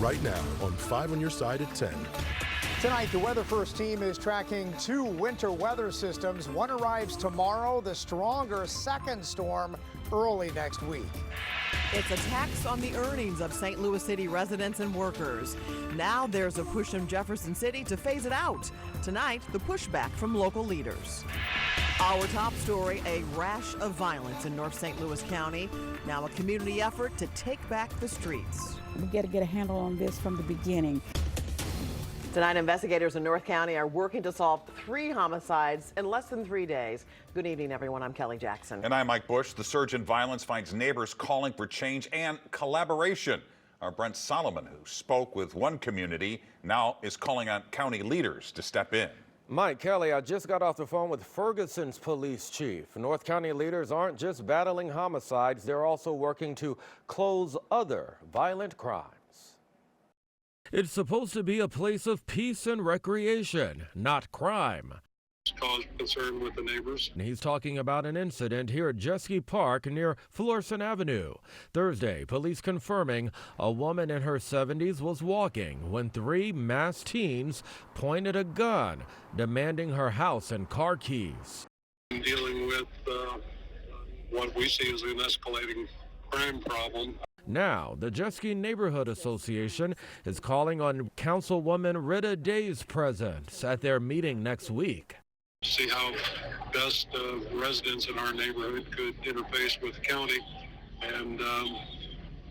right now on 5 on Your Side at 10. Tonight, the Weather First team is tracking 2 winter weather systems. One arrives tomorrow, the stronger second storm early next week. It's a tax on the earnings of St. Louis City residents and workers. Now there's a push in Jefferson City to phase it out. Tonight, the pushback from local leaders. Our top story, a rash of violence in North St. Louis County. Now a community effort to take back the streets. We got to get a handle on this from the beginning. Tonight, investigators in North County are working to solve 3 homicides in less than 3 days. Good evening, everyone. I'm Kelly Jackson. And I'm Mike Bush. The surge in violence finds neighbors calling for change and collaboration. Our Brent Solomon, who spoke with one community, now is calling on county leaders to step in. Mike Kelly, I just got off the phone with Ferguson's police chief. North County leaders aren't just battling homicides, they're also working to close other violent crimes. It's supposed to be a place of peace and recreation, not crime. Caused concern with the neighbors. And he's talking about an incident here at Jeske Park near Florissant Avenue. Thursday, police confirming a woman in her 70s was walking when 3 masked teens pointed a gun, demanding her house and car keys. Dealing with what we see as an escalating crime problem. Now, the Jeske Neighborhood Association is calling on Councilwoman Rita Day's presence at their meeting next week. See how best residents in our neighborhood could interface with the county and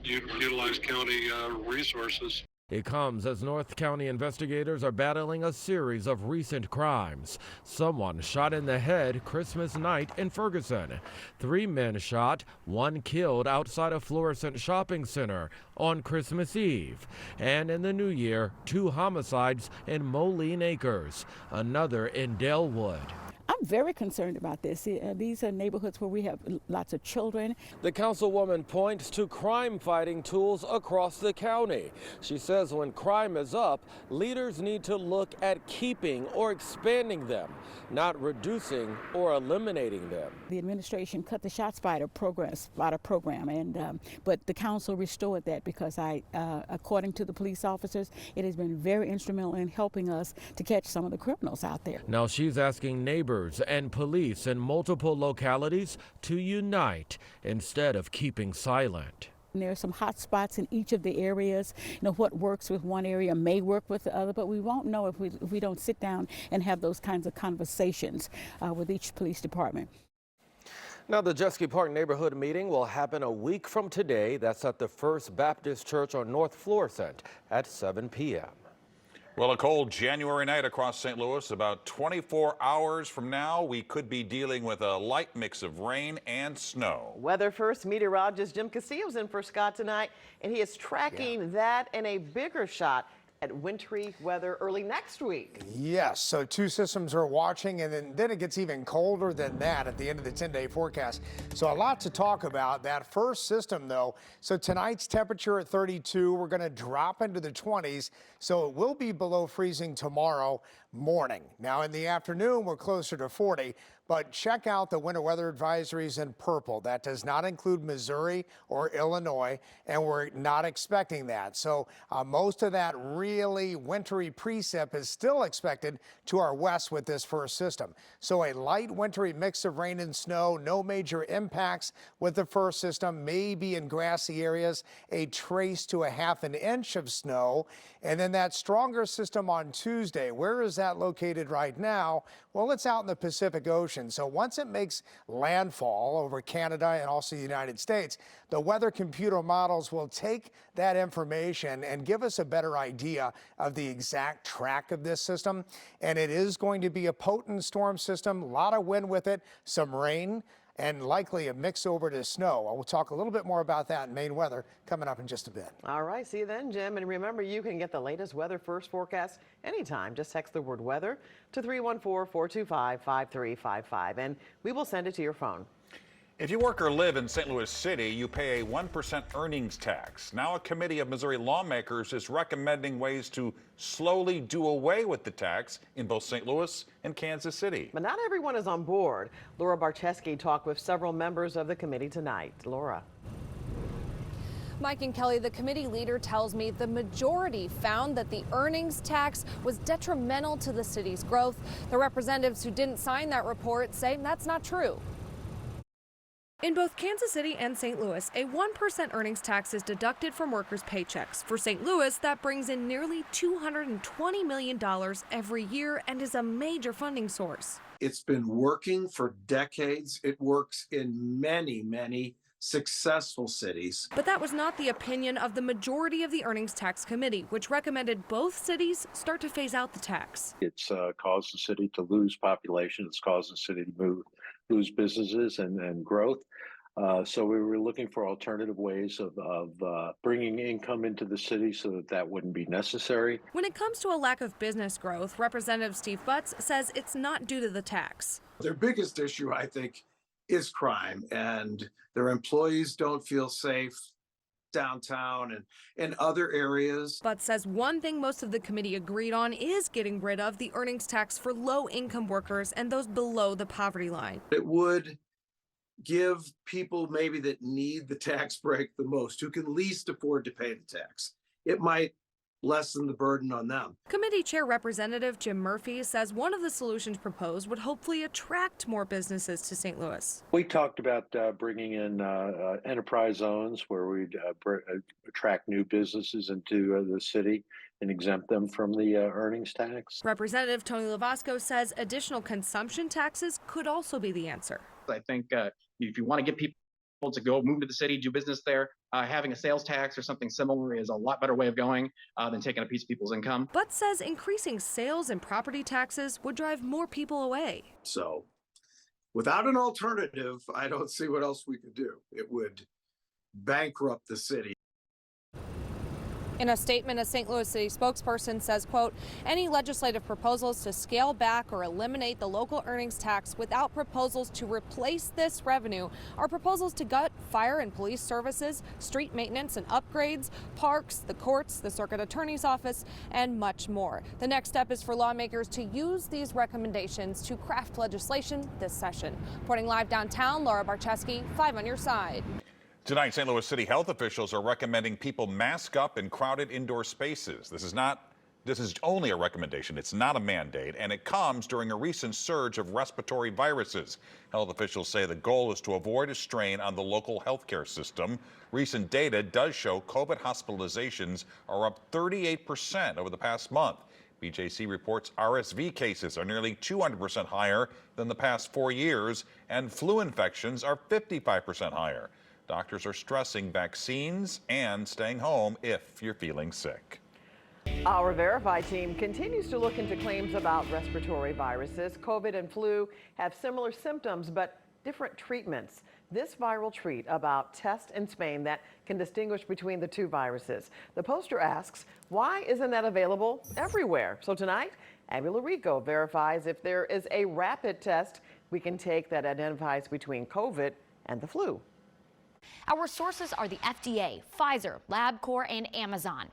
utilize county resources. It comes as North County investigators are battling a series of recent crimes. Someone shot in the head Christmas night in Ferguson. 3 men shot, 1 killed outside a Florissant shopping center on Christmas Eve. And in the new year, 2 homicides in Moline Acres, another in Dalewood. I'm very concerned about this. These are neighborhoods where we have lots of children. The councilwoman points to crime-fighting tools across the county. She says when crime is up, leaders need to look at keeping or expanding them, not reducing or eliminating them. The administration cut the ShotSpotter program, and but the council restored that because according to the police officers, it has been very instrumental in helping us to catch some of the criminals out there. Now she's asking neighbors and police in multiple localities to unite instead of keeping silent. And there are some hot spots in each of the areas. You know, what works with one area may work with the other, but we won't know if we don't sit down and have those kinds of conversations with each police department. Now, the Jeske Park neighborhood meeting will happen a week from today. That's at the First Baptist Church on North Florissant at 7 p.m. Well, a cold January night across St. Louis. About 24 hours from now, we could be dealing with a light mix of rain and snow. Weather First meteorologist Jim Castillo's in for Scott tonight, and he is tracking that and a bigger shot at wintry weather early next week. Yes, so 2 systems are watching, and then it gets even colder than that at the end of the 10-day forecast. So a lot to talk about. That first system, though, so tonight's temperature at 32, we're going to drop into the 20s, so it will be below freezing tomorrow morning. Now in the afternoon, we're closer to 40. But check out the winter weather advisories in purple. That does not include Missouri or Illinois, and we're not expecting that. So most of that really wintry precip is still expected to our west with this first system. So a light wintry mix of rain and snow, no major impacts with the first system, maybe in grassy areas, a trace to a ½ inch of snow. And then that stronger system on Tuesday, where is that located right now? Well, it's out in the Pacific Ocean. So once it makes landfall over Canada and also the United States, the weather computer models will take that information and give us a better idea of the exact track of this system. And it is going to be a potent storm system, a lot of wind with it, some rain, and likely a mix over to snow. We'll talk a little bit more about that in Maine weather coming up in just a bit. All right, see you then, Jim. And remember, you can get the latest Weather First forecast anytime. Just text the word weather to 314-425-5355, and we will send it to your phone. If you work or live in St. Louis City, you pay a 1% earnings tax. Now a committee of Missouri lawmakers is recommending ways to slowly do away with the tax in both St. Louis and Kansas City. But not everyone is on board. Laura Barcheski talked with several members of the committee tonight. Laura. Mike and Kelly, the committee leader tells me the majority found that the earnings tax was detrimental to the city's growth. The representatives who didn't sign that report say that's not true. In both Kansas City and St. Louis, a 1% earnings tax is deducted from workers' paychecks. For St. Louis, that brings in nearly $220 million every year and is a major funding source. It's been working for decades. It works in many, many successful cities. But that was not the opinion of the majority of the Earnings Tax Committee, which recommended both cities start to phase out the tax. It's caused the city to lose population. It's caused the city to lose businesses and growth. So we were looking for alternative ways of bringing income into the city so that wouldn't be necessary. When it comes to a lack of business growth, Representative Steve Butts says it's not due to the tax. Their biggest issue, I think, is crime, and their employees don't feel safe downtown and other areas. Butts says one thing most of the committee agreed on is getting rid of the earnings tax for low-income workers and those below the poverty line. It would give people maybe that need the tax break the most, who can least afford to pay the tax. It might lessen the burden on them. Committee Chair Representative Jim Murphy says one of the solutions proposed would hopefully attract more businesses to St. Louis. We talked about bringing in enterprise zones where we'd attract new businesses into the city and exempt them from the earnings tax. Representative Tony Lavasco says additional consumption taxes could also be the answer. I think if you want to get people to go move to the city, do business there, having a sales tax or something similar is a lot better way of going than taking a piece of people's income. But says increasing sales and property taxes would drive more people away. So without an alternative, I don't see what else we could do. It would bankrupt the city. In a statement, a St. Louis City spokesperson says, quote, any legislative proposals to scale back or eliminate the local earnings tax without proposals to replace this revenue are proposals to gut fire and police services, street maintenance and upgrades, parks, the courts, the circuit attorney's office, and much more. The next step is for lawmakers to use these recommendations to craft legislation this session. Reporting live downtown, Laura Barcheski, 5 on your side. Tonight, St. Louis City health officials are recommending people mask up in crowded indoor spaces. This is only a recommendation. It's not a mandate, and it comes during a recent surge of respiratory viruses. Health officials say the goal is to avoid a strain on the local healthcare system. Recent data does show COVID hospitalizations are up 38% over the past month. BJC reports RSV cases are nearly 200% higher than the past 4 years, and flu infections are 55% higher. Doctors are stressing vaccines and staying home if you're feeling sick. Our Verify team continues to look into claims about respiratory viruses. COVID and flu have similar symptoms, but different treatments. This viral treat about test in Spain that can distinguish between the two viruses. The poster asks, why isn't that available everywhere? So tonight, Abby Larico verifies if there is a rapid test we can take that identifies between COVID and the flu. Our sources are the FDA, Pfizer, LabCorp, and Amazon.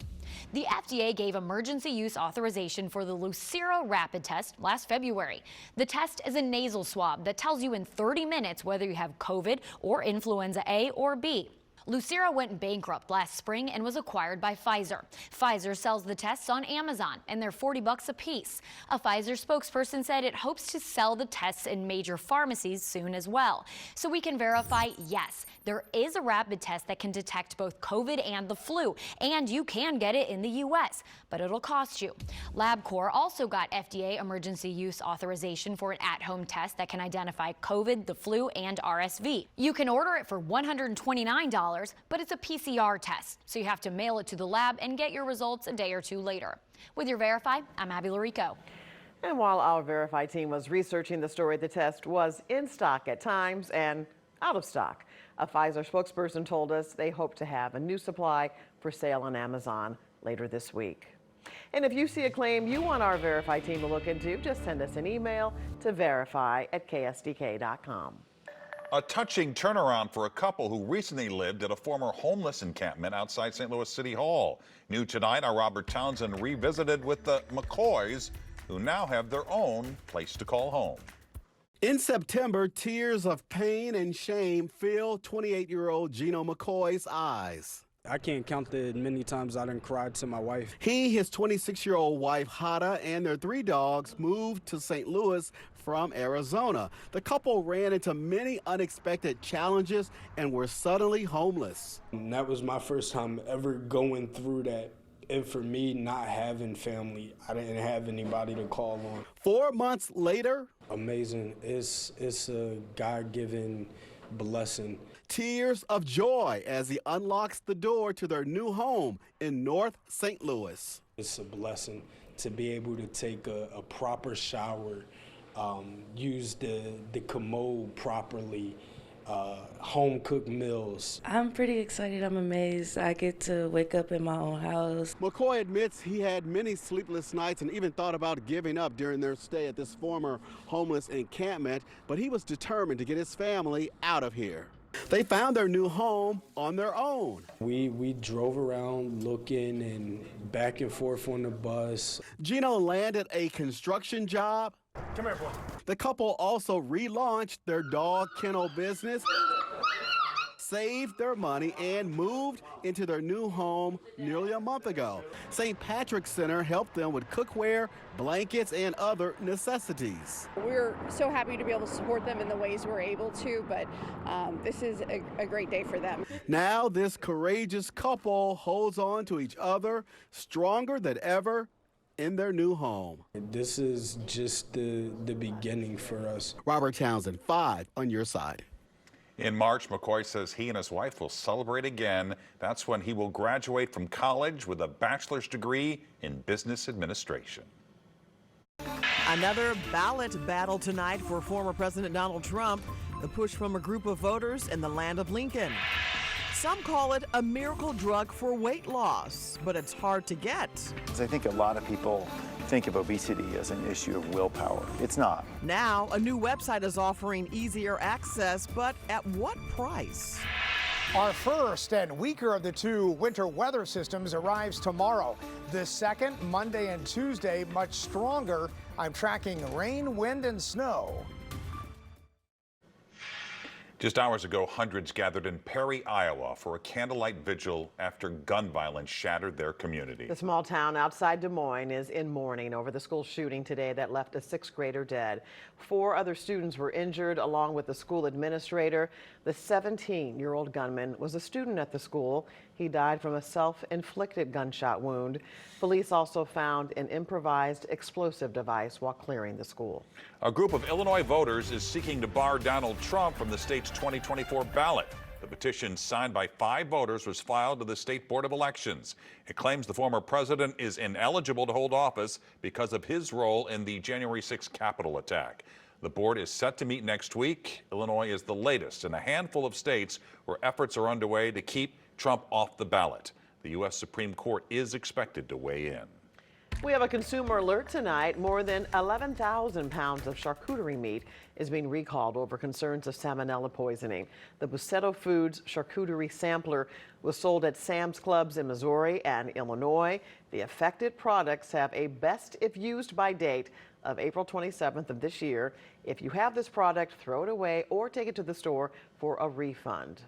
The FDA gave emergency use authorization for the Lucira rapid test last February. The test is a nasal swab that tells you in 30 minutes whether you have COVID or influenza A or B. Lucira went bankrupt last spring and was acquired by Pfizer. Pfizer sells the tests on Amazon, and they're $40 a piece. A Pfizer spokesperson said it hopes to sell the tests in major pharmacies soon as well. So we can verify, yes, there is a rapid test that can detect both COVID and the flu, and you can get it in the U.S., but it'll cost you. LabCorp also got FDA emergency use authorization for an at-home test that can identify COVID, the flu, and RSV. You can order it for $129. But it's a PCR test, so you have to mail it to the lab and get your results a day or two later. With your Verify, I'm Abby Larico. And while our Verify team was researching the story, the test was in stock at times and out of stock. A Pfizer spokesperson told us they hope to have a new supply for sale on Amazon later this week. And if you see a claim you want our Verify team to look into, just send us an email to verify@ksdk.com. A touching turnaround for a couple who recently lived at a former homeless encampment outside St. Louis City Hall. New tonight, our Robert Townsend revisited with the McCoys, who now have their own place to call home. In September, tears of pain and shame filled 28-year-old Gino McCoy's eyes. I can't count the many times I done cried to my wife. He, his 26-year-old wife, Hada, and their 3 dogs moved to St. Louis from Arizona. The couple ran into many unexpected challenges and were suddenly homeless. And that was my first time ever going through that. And for me, not having family, I didn't have anybody to call on. 4 months later, amazing. It's a God-given blessing. Tears of joy as he unlocks the door to their new home in North St. Louis. It's a blessing to be able to take a proper shower, use the commode properly, home-cooked meals. I'm pretty excited. I'm amazed. I get to wake up in my own house. McCoy admits he had many sleepless nights and even thought about giving up during their stay at this former homeless encampment, but he was determined to get his family out of here. They found their new home on their own. We drove around looking and back and forth on the bus. Gino landed a construction job. Come here, boy. The couple also relaunched their dog kennel business, saved their money, and moved into their new home nearly a month ago. St. Patrick's Center helped them with cookware, blankets, and other necessities. We're so happy to be able to support them in the ways we're able to, but this is a great day for them. Now this courageous couple holds on to each other, stronger than ever in their new home. This is just the beginning for us. Robert Townsend, 5 on your side. In March, McCoy says he and his wife will celebrate again. That's when he will graduate from college with a bachelor's degree in business administration. Another ballot battle tonight for former President Donald Trump, the push from a group of voters in the land of Lincoln. Some call it a miracle drug for weight loss, but it's hard to get. I think a lot of people think of obesity as an issue of willpower. It's not. Now, a new website is offering easier access, but at what price? Our first and weaker of the 2 winter weather systems arrives tomorrow. The second, Monday and Tuesday, much stronger. I'm tracking rain, wind, and snow. Just hours ago, hundreds gathered in Perry, Iowa for a candlelight vigil after gun violence shattered their community. The small town outside Des Moines is in mourning over the school shooting today that left a 6th grader dead. 4 other students were injured along with the school administrator. The 17-year-old gunman was a student at the school. He died from a self-inflicted gunshot wound. Police also found an improvised explosive device while clearing the school. A group of Illinois voters is seeking to bar Donald Trump from the state's 2024 ballot. The petition signed by 5 voters was filed to the State Board of Elections. It claims the former president is ineligible to hold office because of his role in the January 6th Capitol attack. The board is set to meet next week. Illinois is the latest in a handful of states where efforts are underway to keep Trump off the ballot. The U.S. Supreme Court is expected to weigh in. We have a consumer alert tonight. More than 11,000 pounds of charcuterie meat is being recalled over concerns of salmonella poisoning. The Bucetto Foods charcuterie sampler was sold at Sam's Clubs in Missouri and Illinois. The affected products have a best if used by date of April 27th of this year. If you have this product, throw it away or take it to the store for a refund.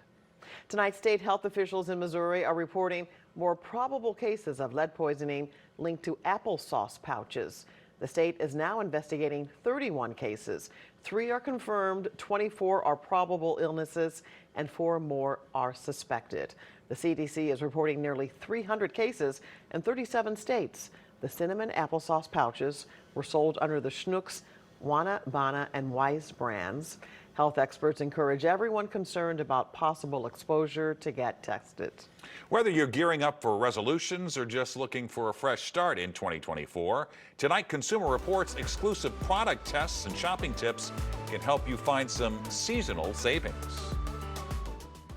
Tonight, state health officials in Missouri are reporting more probable cases of lead poisoning linked to applesauce pouches. The state is now investigating 31 cases. 3 are confirmed, 24 are probable illnesses, and 4 more are suspected. The CDC is reporting nearly 300 cases in 37 states. The cinnamon applesauce pouches were sold under the Schnucks, Wana, Bana, and Weiss brands. Health experts encourage everyone concerned about possible exposure to get tested. Whether you're gearing up for resolutions or just looking for a fresh start in 2024, tonight Consumer Reports exclusive product tests and shopping tips can help you find some seasonal savings.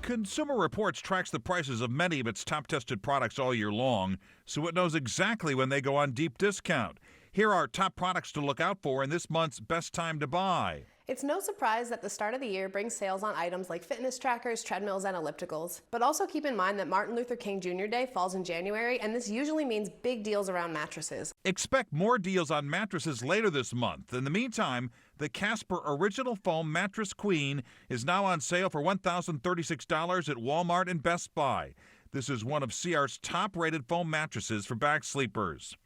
Consumer Reports tracks the prices of many of its top tested products all year long, so it knows exactly when they go on deep discount. Here are top products to look out for in this month's best time to buy. It's no surprise that the start of the year brings sales on items like fitness trackers, treadmills, and ellipticals. But also keep in mind that Martin Luther King Jr. Day falls in January, and this usually means big deals around mattresses. Expect more deals on mattresses later this month. In the meantime, the Casper Original Foam Mattress Queen is now on sale for $1,036 at Walmart and Best Buy. This is one of CR's top-rated foam mattresses for back sleepers.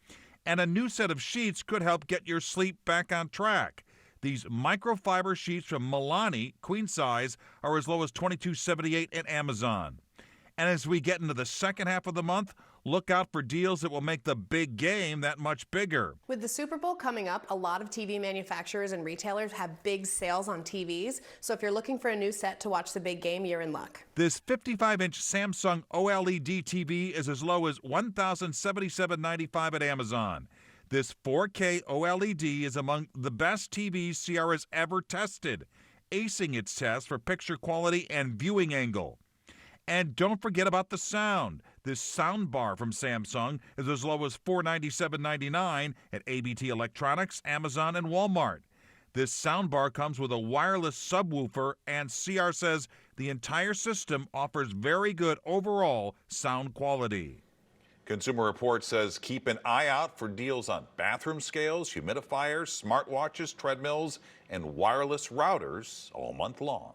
And a new set of sheets could help get your sleep back on track. These microfiber sheets from Milani, queen size, are as low as $22.78 at Amazon. And as we get into the second half of the month, look out for deals that will make the big game that much bigger. With the Super Bowl coming up, a lot of TV manufacturers and retailers have big sales on TVs. So if you're looking for a new set to watch the big game, you're in luck. This 55-inch Samsung OLED TV is as low as $1,077.95 at Amazon. This 4K OLED is among the best TVs CR has ever tested, acing its test for picture quality and viewing angle. And don't forget about the sound. This sound bar from Samsung is as low as $497.99 at ABT Electronics, Amazon, and Walmart. This sound bar comes with a wireless subwoofer, and CR says the entire system offers very good overall sound quality. Consumer Reports says keep an eye out for deals on bathroom scales, humidifiers, smartwatches, treadmills, and wireless routers all month long.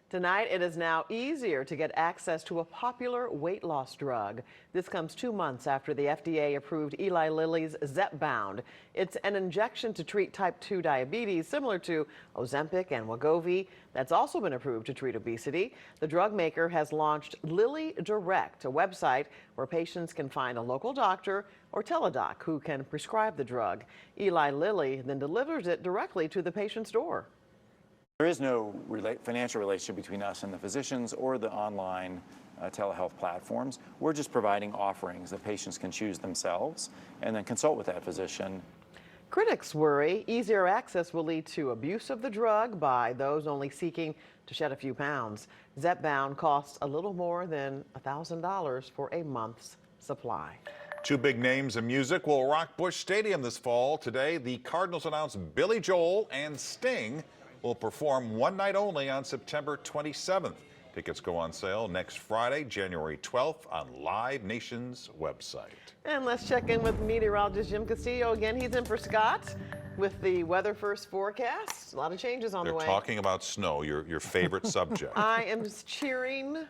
Tonight, it is now easier to get access to a popular weight loss drug. This comes 2 months after the FDA approved Eli Lilly's Zepbound. It's an injection to treat type 2 diabetes, similar to Ozempic and Wegovy. That's also been approved to treat obesity. The drug maker has launched Lilly Direct, a website where patients can find a local doctor or teledoc who can prescribe the drug. Eli Lilly then delivers it directly to the patient's door. There is no financial relationship between us and the physicians or the online telehealth platforms. We're just providing offerings that patients can choose themselves and then consult with that physician. Critics worry easier access will lead to abuse of the drug by those only seeking to shed a few pounds. Zepbound costs a little more than $1,000 for a month's supply. Two big names in music will rock Busch Stadium this fall. Today, the Cardinals announced Billy Joel and Sting will perform one night only on September 27th. Tickets go on sale next Friday, January 12th on Live Nation's website. And let's check in with meteorologist Jim Castillo again. He's in for Scott with the weather first forecast. A lot of changes on the way. They're talking about snow, your favorite subject. I am cheering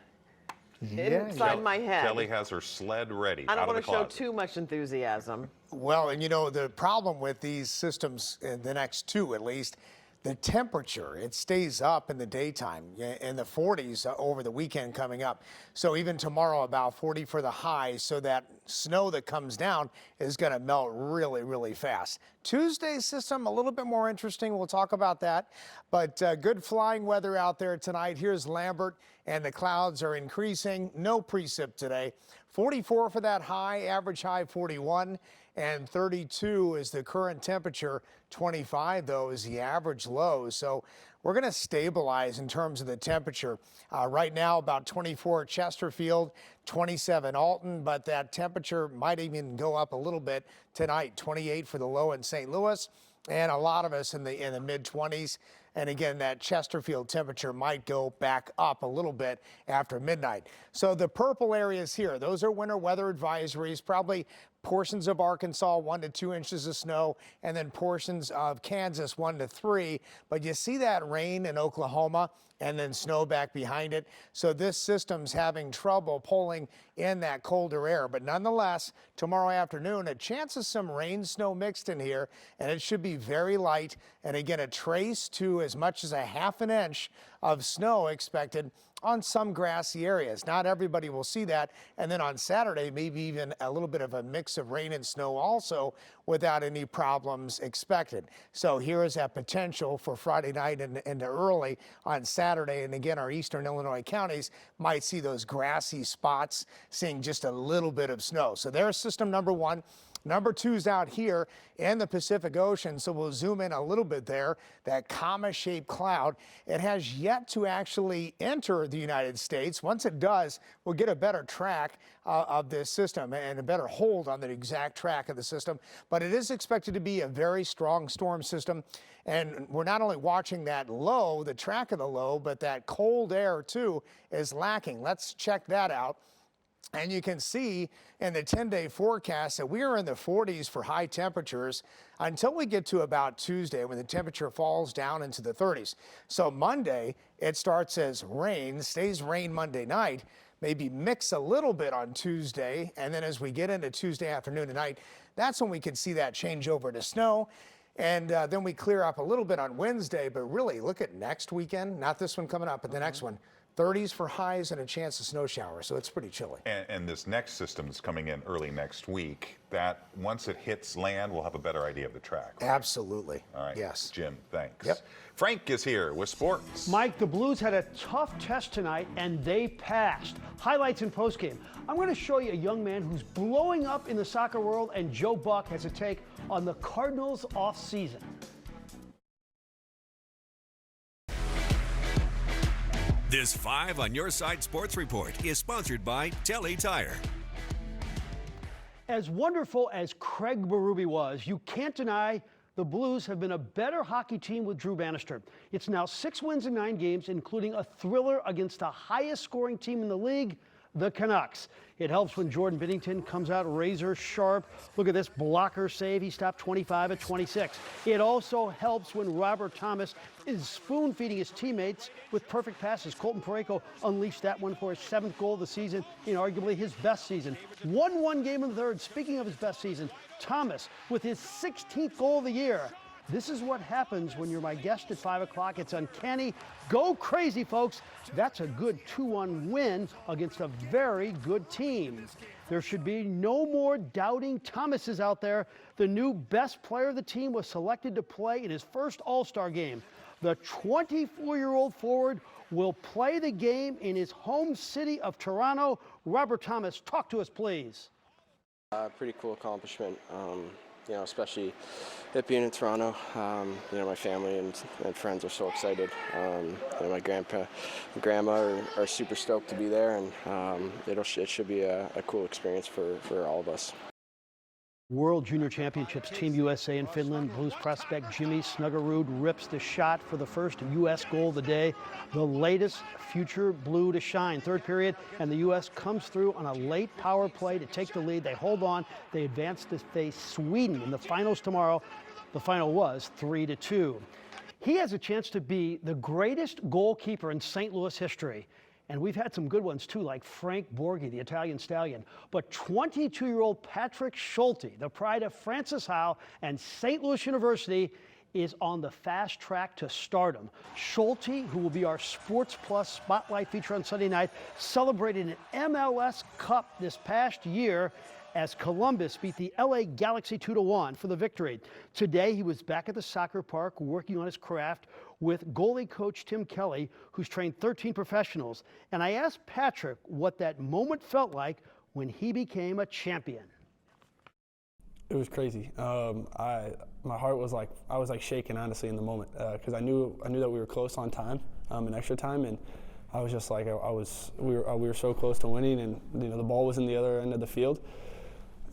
inside my head. Kelly has her sled ready. I don't want to show too much enthusiasm. Well, and you know, the problem with these systems, in the next two at least, the temperature, it stays up in the daytime in the 40s over the weekend coming up. So even tomorrow about 40 for the high. So that snow that comes down is going to melt really, really fast. Tuesday's system, a little bit more interesting. We'll talk about that. But good flying weather out there tonight. Here's Lambert, and the clouds are increasing. No precip today. 44 for that high, average high 41. And 32 is the current temperature. 25, though, is the average low. So we're going to stabilize in terms of the temperature. Right now, about 24 at Chesterfield, 27 Alton, but that temperature might even go up a little bit tonight. 28 for the low in St. Louis, and a lot of us in the mid-20s. And again, that Chesterfield temperature might go back up a little bit after midnight. So the purple areas here, those are winter weather advisories, probably portions of Arkansas, 1 to 2 inches of snow, and then portions of Kansas, 1 to 3. But you see that rain in Oklahoma and then snow back behind it. So this system's having trouble pulling in that colder air. But nonetheless, tomorrow afternoon, a chance of some rain, snow mixed in here, and it should be very light. And again, a trace to as much as a ½ an inch of snow expected on some grassy areas. Not everybody will see that. And then on Saturday, maybe even a little bit of a mix of rain and snow also without any problems expected. So here is that potential for Friday night into early on Saturday. And again, our eastern Illinois counties might see those grassy spots, seeing just a little bit of snow. So there's system number one. Number two's out here in the Pacific Ocean, so we'll zoom in a little bit there. That comma-shaped cloud, it has yet to actually enter the United States. Once it does, we'll get a better track of this system and a better hold on the exact track of the system. But it is expected to be a very strong storm system. And we're not only watching that low, the track of the low, but that cold air too is lacking. Let's check that out. And you can see in the 10-day forecast that we are in the 40s for high temperatures until we get to about Tuesday, when the temperature falls down into the 30s. So Monday, it starts as rain, stays rain Monday night, maybe mix a little bit on Tuesday. And then as we get into Tuesday afternoon tonight, that's when we can see that change over to snow. And then we clear up a little bit on Wednesday. But really, look at next weekend, not this one coming up, but the next one. 30s for highs and a chance of snow showers, so it's pretty chilly. And this next system is coming in early next week. That once it hits land, we'll have a better idea of the track. Right? Absolutely. All right. Yes. Jim, thanks. Yep. Frank is here with sports. Mike, the Blues had a tough test tonight, and they passed. Highlights in postgame. I'm going to show you a young man who's blowing up in the soccer world, and Joe Buck has a take on the Cardinals' offseason. This 5 on Your Side Sports Report is sponsored by Telly Tire. As wonderful as Craig Berube was, you can't deny the Blues have been a better hockey team with Drew Bannister. It's now 6 wins in 9 games, including a thriller against the highest scoring team in the league, the Canucks. It helps when Jordan Binnington comes out razor sharp. Look at this blocker save. He stopped 25 at 26. It also helps when Robert Thomas is spoon-feeding his teammates with perfect passes. Colton Parayko unleashed that one for his 7th goal of the season in arguably his best season. 1-1 game in the third. Speaking of his best season, Thomas with his 16th goal of the year. This is what happens when you're my guest at 5 o'clock. It's uncanny. Go crazy, folks. That's a good 2-1 win against a very good team. There should be no more doubting Thomases out there. The new best player of the team was selected to play in his first All-Star game. The 24-year-old forward will play the game in his home city of Toronto. Robert Thomas, talk to us, please. Pretty cool accomplishment. Especially it being in Toronto. My family and friends are so excited. My grandpa and grandma are super stoked to be there, and it should be a cool experience for all of us. World Junior Championships, Team USA in Finland. Blues prospect Jimmy Snuggerud rips the shot for the first U.S. goal of the day. The latest future Blue to shine. Third period, and the U.S. comes through on a late power play to take the lead. They hold on. They advance to face Sweden in the finals tomorrow. The final was 3-2. He has a chance to be the greatest goalkeeper in St. Louis history. And we've had some good ones, too, like Frank Borghi, the Italian stallion. But 22-year-old Patrick Schulte, the pride of Francis Howe and St. Louis University, is on the fast track to stardom. Schulte, who will be our Sports Plus Spotlight feature on Sunday night, celebrated an MLS Cup this past year as Columbus beat the LA Galaxy 2-1 for the victory. Today, he was back at the soccer park working on his craft with goalie coach Tim Kelly, who's trained 13 professionals. And I asked Patrick what that moment felt like when he became a champion. It was crazy. My heart was I was shaking, honestly, in the moment, because I knew that we were close on time, in extra time, and I was just like we were so close to winning, and the ball was in the other end of the field.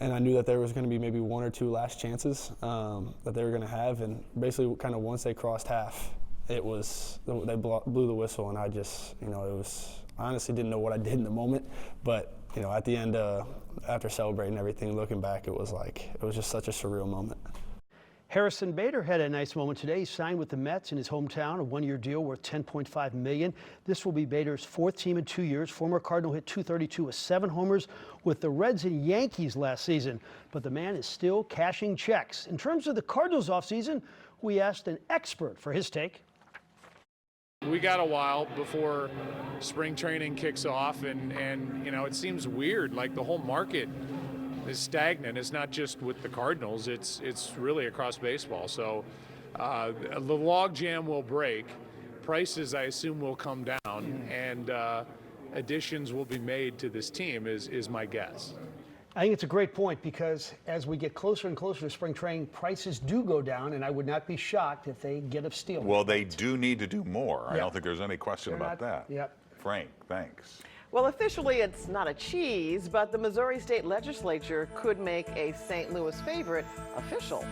And I knew that there was going to be maybe 1 or 2 last chances that they were going to have, and basically kind of once they crossed half, they blew the whistle, and I just, I honestly didn't know what I did in the moment, but at the end, after celebrating everything, looking back, it was just such a surreal moment. Harrison Bader had a nice moment today. He signed with the Mets in his hometown, a 1-year deal worth $10.5 million. This will be Bader's 4th team in 2 years. Former Cardinal hit .232 with 7 homers with the Reds and Yankees last season. But the man is still cashing checks. In terms of the Cardinals offseason, we asked an expert for his take. We got a while before spring training kicks off, and it seems weird, like the whole market is stagnant. It's not just with the Cardinals, it's really across baseball. So the log jam will break, prices I assume will come down, and additions will be made to this team is my guess. I think it's a great point, because as we get closer and closer to spring training, prices do go down, and I would not be shocked if they get a steal. Well, they do need to do more. Yeah. I don't think there's any question about that. Yep. Frank, thanks. Well, officially it's not a cheese, but the Missouri State Legislature could make a St. Louis favorite official.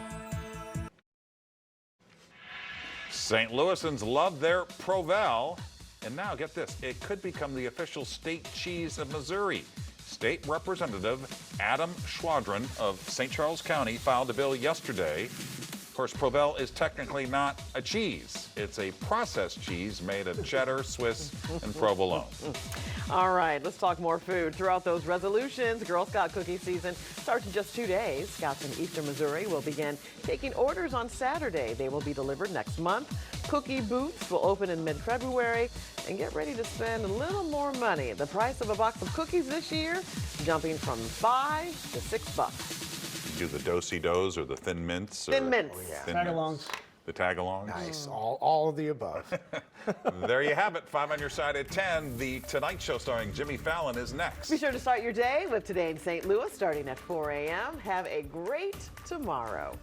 St. Louisans love their Provel, and now get this, it could become the official state cheese of Missouri. State Representative Adam Schwadron of St. Charles County filed a bill yesterday. Of course, Provel is technically not a cheese. It's a processed cheese made of cheddar, Swiss, and provolone. All right, let's talk more food. Throughout those resolutions, Girl Scout cookie season starts in just 2 days. Scouts in eastern Missouri will begin taking orders on Saturday. They will be delivered next month. Cookie booths will open in mid-February. And get ready to spend a little more money. The price of a box of cookies this year jumping from $5 to $6. Do the do-si-dos or the thin mints? Thin mints. Oh, yeah. Tag-alongs. The tag-alongs? Nice. All of the above. There you have it. 5 on your side at 10. The Tonight Show starring Jimmy Fallon is next. Be sure to start your day with Today in St. Louis starting at 4 a.m. Have a great tomorrow.